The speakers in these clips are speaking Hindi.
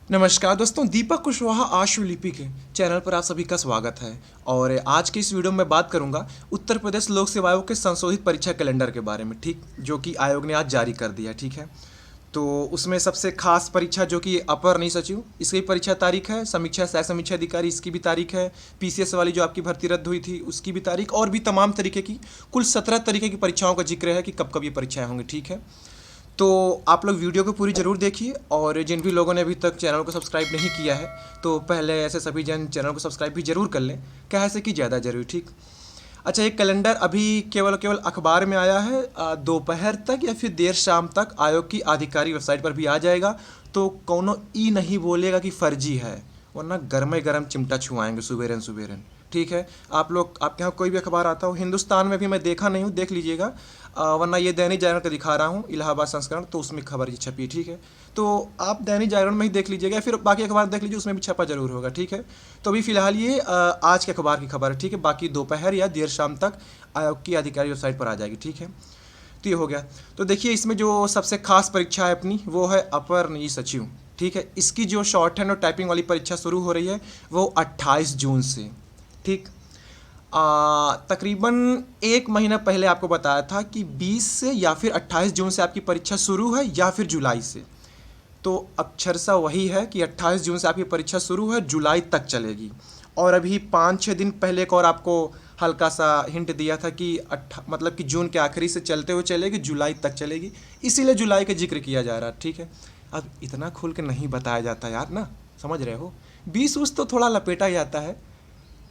नमस्कार दोस्तों, दीपक कुशवाहा आशुलिपि के चैनल पर आप सभी का स्वागत है। और आज के इस वीडियो में बात करूंगा उत्तर प्रदेश लोक सेवा आयोग के संशोधित परीक्षा कैलेंडर के बारे में, ठीक, जो कि आयोग ने आज जारी कर दिया। ठीक है, तो उसमें सबसे खास परीक्षा जो कि अपर नई सचिव, इसकी परीक्षा तारीख है, समीक्षा सह समीक्षा अधिकारी इसकी भी तारीख है, पीसीएस वाली जो आपकी भर्ती रद्द हुई थी उसकी भी तारीख, और भी तमाम तरीके की कुल 17 तरीके की परीक्षाओं का जिक्र है कि कब कब ये परीक्षाएं होंगी। ठीक है, तो आप लोग वीडियो को पूरी ज़रूर देखिए, और जिन भी लोगों ने अभी तक चैनल को सब्सक्राइब नहीं किया है तो पहले ऐसे सभी जन चैनल को सब्सक्राइब भी ज़रूर कर लें, क्या है कि ज़्यादा ज़रूरी। ठीक, अच्छा, ये कैलेंडर अभी केवल अखबार में आया है, दोपहर तक या फिर देर शाम तक आयोग की आधिकारिक वेबसाइट पर भी आ जाएगा। तो कौनो ई नहीं बोलेगा कि फर्जी है, वरना गर्मे गर्म चिमटा छुआएंगे सुबेरन सुबेरन। ठीक है, आप लोग, आपके यहाँ कोई भी अखबार आता हो, हिंदुस्तान में भी मैं देखा नहीं हूँ, देख लीजिएगा, वरना ये दैनिक जागरण का दिखा रहा हूँ इलाहाबाद संस्करण, तो उसमें खबर ये छपी है। ठीक है, तो आप दैनिक जागरण में ही देख लीजिएगा, फिर बाकी अखबार देख लीजिए, उसमें भी छपा जरूर होगा। ठीक है, तो अभी फिलहाल ये आज के अखबार की खबर है। ठीक है, बाकी दोपहर या देर शाम तक आयोग की आधिकारिक वेबसाइट पर आ जाएगी। ठीक है, तो ये हो गया। तो देखिए, इसमें जो सबसे खास परीक्षा है अपनी, वो है अपर निजी सचिव। ठीक है, इसकी जो शॉर्ट हैंड और टाइपिंग वाली परीक्षा शुरू हो रही है वो 28 जून से। ठीक, तकरीबन एक महीना पहले आपको बताया था कि 20 से या फिर 28 जून से आपकी परीक्षा शुरू है या फिर जुलाई से। तो अक्षरशः वही है कि 28 जून से आपकी परीक्षा शुरू है, जुलाई तक चलेगी। और अभी 5-6 दिन पहले एक और आपको हल्का सा हिंट दिया था कि मतलब कि जून के आखिरी से चलते हुए चलेगी, जुलाई तक चलेगी, इसीलिए जुलाई का जिक्र किया जा रहा है। ठीक है, अब इतना खुल के नहीं बताया जाता यार ना, समझ रहे हो, 20 तो थोड़ा लपेटा जाता है।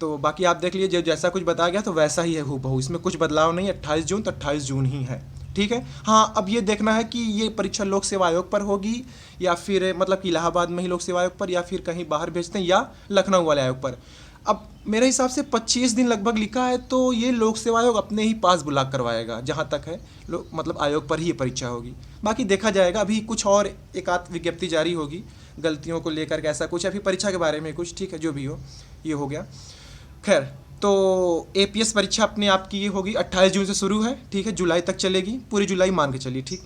तो बाकी आप देख लीजिए, जैसा कुछ बताया गया तो वैसा ही है हूबहू, इसमें कुछ बदलाव नहीं है। 28 जून तो 28 जून ही है। ठीक है, हाँ, अब ये देखना है कि ये परीक्षा लोक सेवा आयोग पर होगी या फिर मतलब कि इलाहाबाद में ही लोक सेवा आयोग पर, या फिर कहीं बाहर भेजते हैं, या लखनऊ वाले आयोग पर। अब मेरे हिसाब से 25 दिन लगभग लिखा है, तो ये लोक सेवा आयोग अपने ही पास बुला करवाएगा, जहाँ तक है मतलब आयोग पर ही ये परीक्षा होगी। बाकी देखा जाएगा, अभी कुछ और एक आध विज्ञप्ति जारी होगी गलतियों को लेकर के, ऐसा कुछ, या फिर परीक्षा के बारे में कुछ। ठीक है, जो भी हो, ये हो गया। खैर, तो एपीएस परीक्षा अपने आप की ये होगी, 28 जून से शुरू है। ठीक है, जुलाई तक चलेगी, पूरी जुलाई मान के चलिए। ठीक,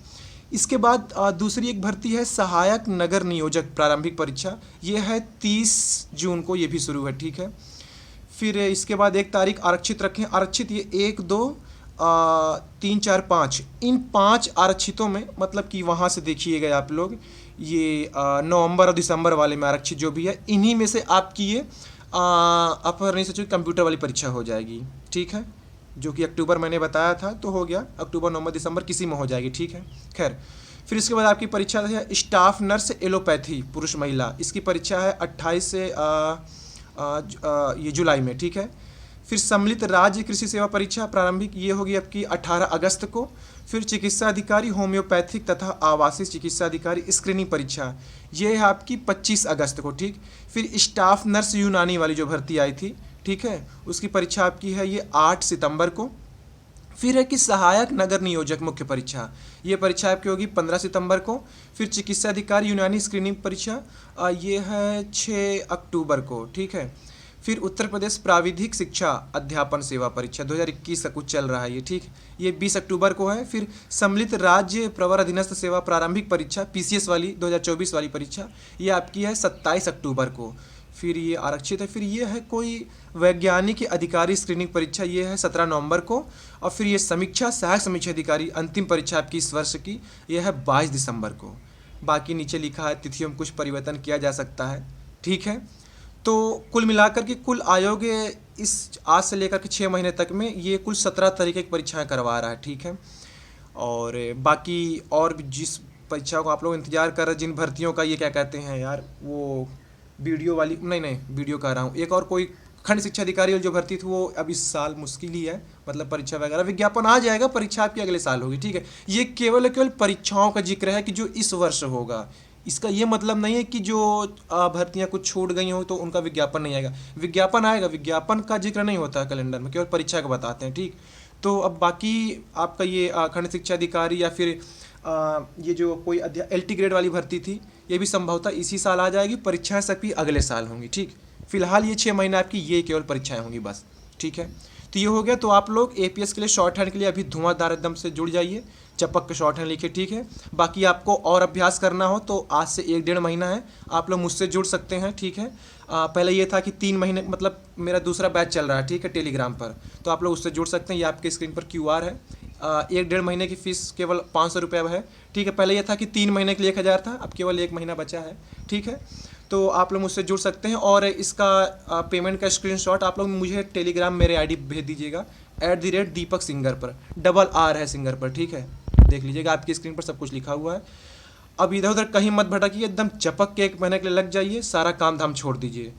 इसके बाद दूसरी एक भर्ती है सहायक नगर नियोजक प्रारंभिक परीक्षा, ये है 30 जून को, ये भी शुरू है। ठीक है, फिर इसके बाद एक तारीख आरक्षित रखें, आरक्षित ये 1, 2, 3, 4, 5, इन 5 आरक्षितों में, मतलब कि वहाँ से देखिएगा आप लोग, ये नवंबर और दिसंबर वाले में आरक्षित जो भी है, इन्हीं में से आपकी ये अपर नई सचिव कंप्यूटर वाली परीक्षा हो जाएगी। ठीक है, जो कि अक्टूबर मैंने बताया था, तो हो गया, अक्टूबर, नवंबर, दिसंबर किसी में हो जाएगी। ठीक है, खैर, फिर इसके बाद आपकी परीक्षा है स्टाफ नर्स एलोपैथी पुरुष महिला, इसकी परीक्षा है 28 से ये जुलाई में। ठीक है, फिर सम्मिलित राज्य कृषि सेवा परीक्षा प्रारंभिक, ये होगी आपकी 18 अगस्त को। फिर चिकित्सा अधिकारी होम्योपैथिक तथा आवासीय चिकित्सा अधिकारी स्क्रीनिंग परीक्षा, ये है आपकी 25 अगस्त को। ठीक, फिर स्टाफ नर्स यूनानी वाली जो भर्ती आई थी, ठीक है, उसकी परीक्षा आपकी है ये 8 सितंबर को। फिर है कि सहायक नगर नियोजक मुख्य परीक्षा, ये परीक्षा आपकी होगी 15 सितंबर को। फिर चिकित्सा अधिकारी यूनानी स्क्रीनिंग परीक्षा ये है 6 अक्टूबर को। ठीक है, फिर उत्तर प्रदेश प्राविधिक शिक्षा अध्यापन सेवा परीक्षा 2021 का कुछ चल रहा है ये। ठीक, ये 20 अक्टूबर को है। फिर सम्मिलित राज्य प्रवर अधीनस्थ सेवा प्रारंभिक परीक्षा पीसीएस वाली 2024 वाली परीक्षा, ये आपकी है 27 अक्टूबर को। फिर ये आरक्षित है। फिर ये है कोई वैज्ञानिक अधिकारी स्क्रीनिंग परीक्षा, ये है 17 नवंबर को। और फिर ये समीक्षा सहायक समीक्षा अधिकारी अंतिम परीक्षा आपकी इस वर्ष की, ये है 22 दिसंबर को। बाकी नीचे लिखा है तिथियों में कुछ परिवर्तन किया जा सकता है। ठीक है, तो कुल मिलाकर के कुल आयोग इस आज से लेकर के 6 महीने तक में ये कुल 17 तरीके की परीक्षाएं करवा रहा है। ठीक है, और बाकी और भी जिस परीक्षाओं को आप लोग इंतजार कर रहे हैं, जिन भर्तियों का, ये क्या कहते हैं यार, वो वीडियो वाली, नहीं वीडियो कह रहा हूँ, एक और कोई खंड शिक्षा अधिकारी जो भर्ती थी, वो अब इस साल मुश्किल ही है, मतलब परीक्षा वगैरह, विज्ञापन आ जाएगा, परीक्षा आपकी अगले साल होगी। ठीक है, ये केवल परीक्षाओं का जिक्र है कि जो इस वर्ष होगा, इसका ये मतलब नहीं है कि जो भर्तियां कुछ छूट गई हो तो उनका विज्ञापन नहीं आएगा, विज्ञापन आएगा, विज्ञापन का जिक्र नहीं होता है कैलेंडर में, केवल परीक्षा का बताते हैं। ठीक, तो अब बाकी आपका ये खंड शिक्षा अधिकारी या फिर ये जो कोई एलटी ग्रेड वाली भर्ती थी, ये भी संभवतः इसी साल आ जाएगी, परीक्षाएं सभी अगले साल होंगी। ठीक, फिलहाल ये 6 महीने आपकी ये केवल परीक्षाएं होंगी बस। ठीक है, तो ये हो गया। तो आप लोग एपीएस के लिए शॉर्ट हैंड के लिए अभी धुआंधार एकदम से जुड़ जाइए, चपक के शॉर्ट हैंड लिखिए, ठीक है। बाकी आपको और अभ्यास करना हो तो आज से 1-1.5 महीना है, आप लोग मुझसे जुड़ सकते हैं, ठीक है। पहले ये था कि 3 महीने, मतलब मेरा दूसरा बैच चल रहा है, ठीक है, टेलीग्राम पर, तो आप लोग उससे जुड़ सकते हैं। ये आपके स्क्रीन पर QR है। 1-1.5 महीने की फ़ीस केवल 500 रुपये अब है, ठीक है। पहले ये था कि 3 महीने के लिए 1,000 था, अब केवल 1 महीना बचा है, ठीक है। तो आप लोग मुझसे जुड़ सकते हैं और इसका पेमेंट का स्क्रीनशॉट आप लोग मुझे टेलीग्राम मेरे आईडी भेज दीजिएगा @दीपक सिंगर पर, $R है सिंगर पर, ठीक है। देख लीजिएगा आपकी स्क्रीन पर सब कुछ लिखा हुआ है। अब इधर उधर कहीं मत भटकिए, एकदम चपक के 1 महीने के लिए लग जाइए, सारा काम धाम छोड़ दीजिए।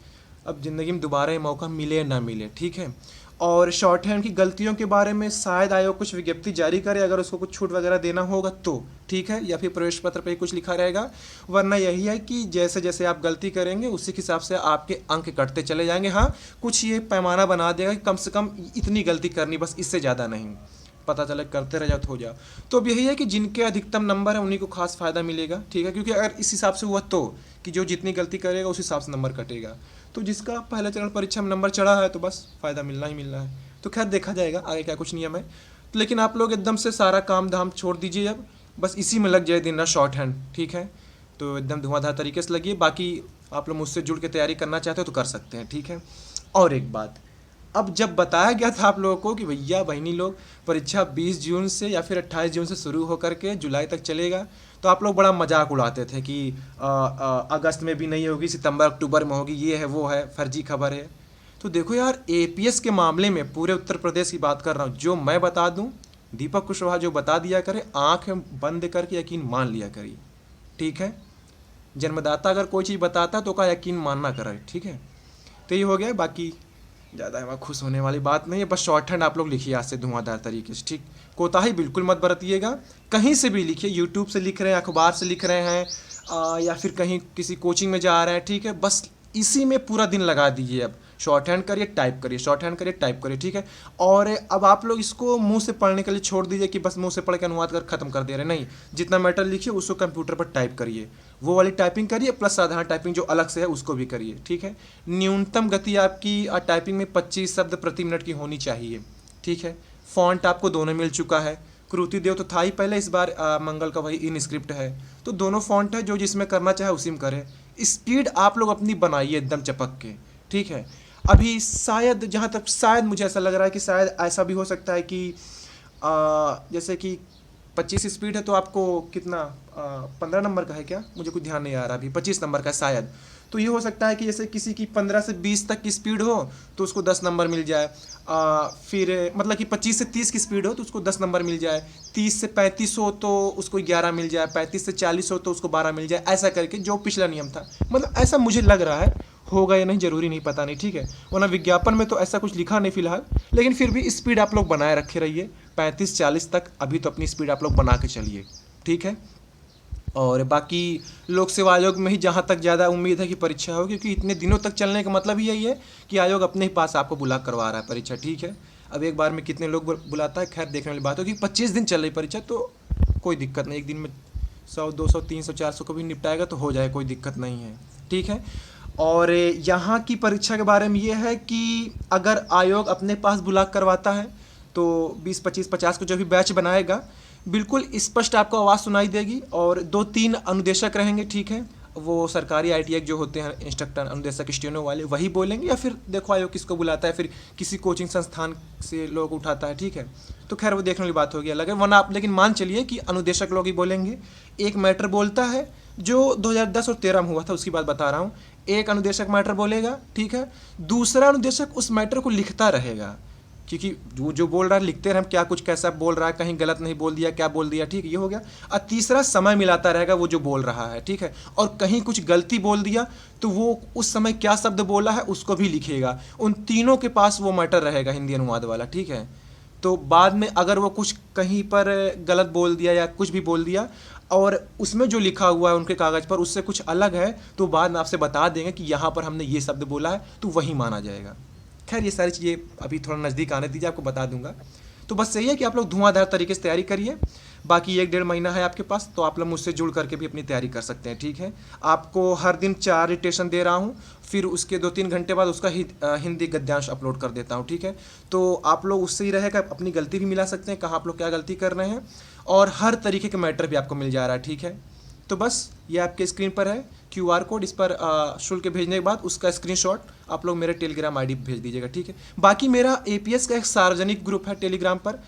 अब ज़िंदगी में दोबारा ये मौका मिले ना मिले, ठीक है। और शॉर्ट हैंड की गलतियों के बारे में शायद आयोग कुछ विज्ञप्ति जारी करे, अगर उसको कुछ छूट वगैरह देना होगा तो, ठीक है, या फिर प्रवेश पत्र पे कुछ लिखा रहेगा। वरना यही है कि जैसे जैसे आप गलती करेंगे उसी के हिसाब से आपके अंक कटते चले जाएंगे। हाँ, कुछ ये पैमाना बना देगा कि कम से कम इतनी गलती करनी, बस इससे ज़्यादा नहीं, पता चले करते रह जाओ तो हो जाओ। तो अब यही है कि जिनके अधिकतम नंबर है उन्हीं को खास फ़ायदा मिलेगा, ठीक है, क्योंकि अगर इस हिसाब से हुआ तो कि जो जितनी गलती करेगा उस हिसाब से नंबर कटेगा। तो जिसका पहले चरण परीक्षा में नंबर चढ़ा है तो बस फ़ायदा मिलना ही मिलना है। तो खैर देखा जाएगा आगे क्या कुछ नियम है। तो लेकिन आप लोग एकदम से सारा काम धाम छोड़ दीजिए, अब बस इसी में लग जाए दिन रात शॉर्ट हैंड, ठीक है। तो एकदम धुआंधार तरीके से लगिए। बाकी आप लोग मुझसे जुड़ के तैयारी करना चाहते हो तो कर सकते हैं, ठीक है। और एक बात, अब जब बताया गया था आप लोगों को कि भैया बहनी लोग परीक्षा 20 जून से या फिर 28 जून से शुरू होकर के जुलाई तक चलेगा, तो आप लोग बड़ा मजाक उड़ाते थे कि अगस्त में भी नहीं होगी, सितंबर अक्टूबर में होगी, ये है वो है, फर्जी खबर है। तो देखो यार, एपीएस के मामले में पूरे उत्तर प्रदेश की बात कर रहा हूँ, जो मैं बता दूँ, दीपक कुशवाहा जो बता दिया करे, आँखें बंद करके यकीन मान लिया करिए, ठीक है। जन्मदाता अगर कोई चीज़ बताता तो का यकीन मानना करे, ठीक है। तो ये हो गया, बाकी ज़्यादा हमारा खुश होने वाली बात नहीं है। बस शॉर्ट हैंड आप लोग लिखिए आज से धुआंधार तरीके से, ठीक। कोताही बिल्कुल मत बरतिएगा, कहीं से भी लिखिए, यूट्यूब से लिख रहे हैं, अखबार से लिख रहे हैं, या फिर कहीं किसी कोचिंग में जा रहे हैं, ठीक है, बस इसी में पूरा दिन लगा दीजिए। अब शॉर्ट हैंड करिए, टाइप करिए, शॉर्ट हैंड करिए, टाइप करिए, ठीक है। और अब आप लोग इसको मुंह से पढ़ने के लिए छोड़ दीजिए कि बस मुंह से पढ़ के अनुवाद कर खत्म कर दे रहे, नहीं। जितना मैटर लिखिए उसको कंप्यूटर पर टाइप करिए, वो वाली टाइपिंग करिए, प्लस साधारण टाइपिंग जो अलग से है उसको भी करिए, ठीक है। न्यूनतम गति आपकी टाइपिंग में 25 शब्द प्रति मिनट की होनी चाहिए, ठीक है। फॉन्ट आपको दोनों मिल चुका है, कृति देव तो था ही पहले, इस बार मंगल का वही इन स्क्रिप्ट है, तो दोनों फॉन्ट है, जो जिसमें करना चाहे उसी में करे। स्पीड आप लोग अपनी बनाइए एकदम चपक के, ठीक है। अभी शायद, जहाँ तक शायद मुझे ऐसा लग रहा है कि शायद ऐसा भी हो सकता है कि जैसे कि 25 स्पीड है तो आपको कितना 15 नंबर का है क्या, मुझे कुछ ध्यान नहीं आ रहा, अभी 25 नंबर का है शायद। तो ये हो सकता है कि जैसे किसी की 15 से 20 तक की स्पीड हो तो उसको 10 नंबर मिल जाए, फिर मतलब कि 25 से 30 की स्पीड हो तो उसको 10 नंबर मिल जाए, 30 से 35 हो तो उसको 11 मिल जाए, 35 से 40 हो तो उसको 12 मिल जाए, ऐसा करके जो पिछला नियम था, मतलब ऐसा मुझे लग रहा है, होगा या नहीं जरूरी नहीं, पता नहीं, ठीक है। वरना विज्ञापन में तो ऐसा कुछ लिखा नहीं फिलहाल, लेकिन फिर भी स्पीड आप लोग बनाए रखे रहिए 35-40 तक, अभी तो अपनी स्पीड आप लोग बना के चलिए, ठीक है। और बाकी लोक सेवा आयोग में ही जहाँ तक ज़्यादा उम्मीद है कि परीक्षा हो, क्योंकि इतने दिनों तक चलने का मतलब ही यही है कि आयोग अपने ही पास आपको बुला करवा रहा है परीक्षा, ठीक है। अब एक बार में कितने लोग बुलाता है, खैर देखने वाली बात होगी। 25 दिन चल रही परीक्षा तो कोई दिक्कत नहीं, एक दिन में 100, 200, 300, 400 को भी निपटाएगा तो हो जाए, कोई दिक्कत नहीं है, ठीक है। और यहाँ की परीक्षा के बारे में ये है कि अगर आयोग अपने पास बुला करवाता है तो 20, 25, 50 को जो भी बैच बनाएगा बिल्कुल स्पष्ट आपको आवाज़ सुनाई देगी, और 2-3 अनुदेशक रहेंगे, ठीक है। वो सरकारी ITI जो होते हैं इंस्ट्रक्टर, अनुदेशक, स्टेनो वाले, वही बोलेंगे, या फिर देखो आयोग किसको बुलाता है, फिर किसी कोचिंग संस्थान से लोग उठाता है, ठीक है। तो खैर वो देखने वाली बात होगी अलग है, वरना आप लेकिन मान चलिए कि अनुदेशक लोग ही बोलेंगे। एक मैटर बोलता है जो 2010 और 13 में हुआ था, उसकी बात बता रहा हूँ। एक अनुदेशक मैटर बोलेगा, ठीक है, दूसरा अनुदेशक उस मैटर को लिखता रहेगा, क्योंकि जो बोल रहा है लिखते रहे हम, क्या कुछ कैसा बोल रहा है, कहीं गलत नहीं बोल दिया, क्या बोल दिया, ठीक, ये हो गया। और तीसरा समय मिलाता रहेगा वो जो बोल रहा है, ठीक है, और कहीं कुछ गलती बोल दिया तो वो उस समय क्या शब्द बोला है उसको भी लिखेगा। उन तीनों के पास वो मैटर रहेगा, हिंदी अनुवाद वाला, ठीक है। तो बाद में अगर वो कुछ कहीं पर गलत बोल दिया या कुछ भी बोल दिया और उसमें जो लिखा हुआ है उनके कागज़ पर उससे कुछ अलग है, तो बाद में आपसे बता देंगे कि यहाँ पर हमने ये शब्द बोला है, तो वही माना जाएगा। खैर ये सारी चीज़ें अभी थोड़ा नज़दीक आने दीजिए, आपको बता दूंगा। तो बस यही है कि आप लोग धुआंधार तरीके से तैयारी करिए। बाकी 1-1.5 महीना है आपके पास, तो आप लोग मुझसे जुड़ करके भी अपनी तैयारी कर सकते हैं। ठीक है, आपको हर दिन 4 डिक्टेशन दे रहा हूँ, फिर उसके 2-3 घंटे बाद उसका हिंदी गद्यांश अपलोड कर देता हूँ। ठीक है, तो आप लोग उससे ही रहेगा, अपनी गलती भी मिला सकते हैं, कहाँ आप लोग क्या गलती कर रहे हैं, और हर तरीके के मैटर भी आपको मिल जा रहा है। ठीक है, तो बस ये आपके स्क्रीन पर है QR कोड, इस पर शुल्क भेजने के बाद उसका स्क्रीनशॉट आप लोग मेरे टेलीग्राम ID पे भेज दीजिएगा। ठीक है, बाकी मेरा APS का एक सार्वजनिक ग्रुप है टेलीग्राम पर,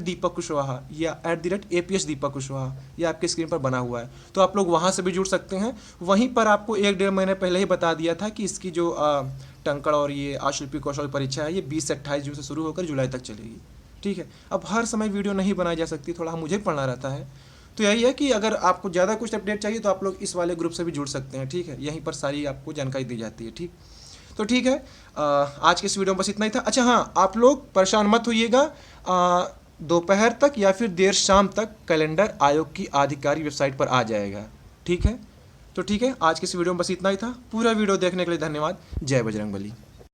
@दीपक कुशवाहा या @APS दीपक कुशवाहा, ये आपके स्क्रीन पर बना हुआ है, तो आप लोग वहाँ से भी जुड़ सकते हैं। वहीं पर आपको 1-1.5 महीने पहले ही बता दिया था कि इसकी जो टंकड़ और ये अशिल्पी कौशल परीक्षा है, ये 20 से 28 जून से शुरू होकर जुलाई तक चलेगी। ठीक है, अब हर समय वीडियो नहीं बनाई जा सकती, थोड़ा मुझे पढ़ना रहता है, तो यही है कि अगर आपको ज़्यादा कुछ अपडेट चाहिए तो आप लोग इस वाले ग्रुप से भी जुड़ सकते हैं। ठीक है, यहीं पर सारी आपको जानकारी दी जाती है। ठीक, तो ठीक है, आज के इस वीडियो में बस इतना ही था। अच्छा हाँ, आप लोग परेशान मत होइएगा, दोपहर तक या फिर देर शाम तक कैलेंडर आयोग की आधिकारिक वेबसाइट पर आ जाएगा। ठीक है, तो ठीक है, आज के इस वीडियो में बस इतना ही था। पूरा वीडियो देखने के लिए धन्यवाद। जय बजरंगबली।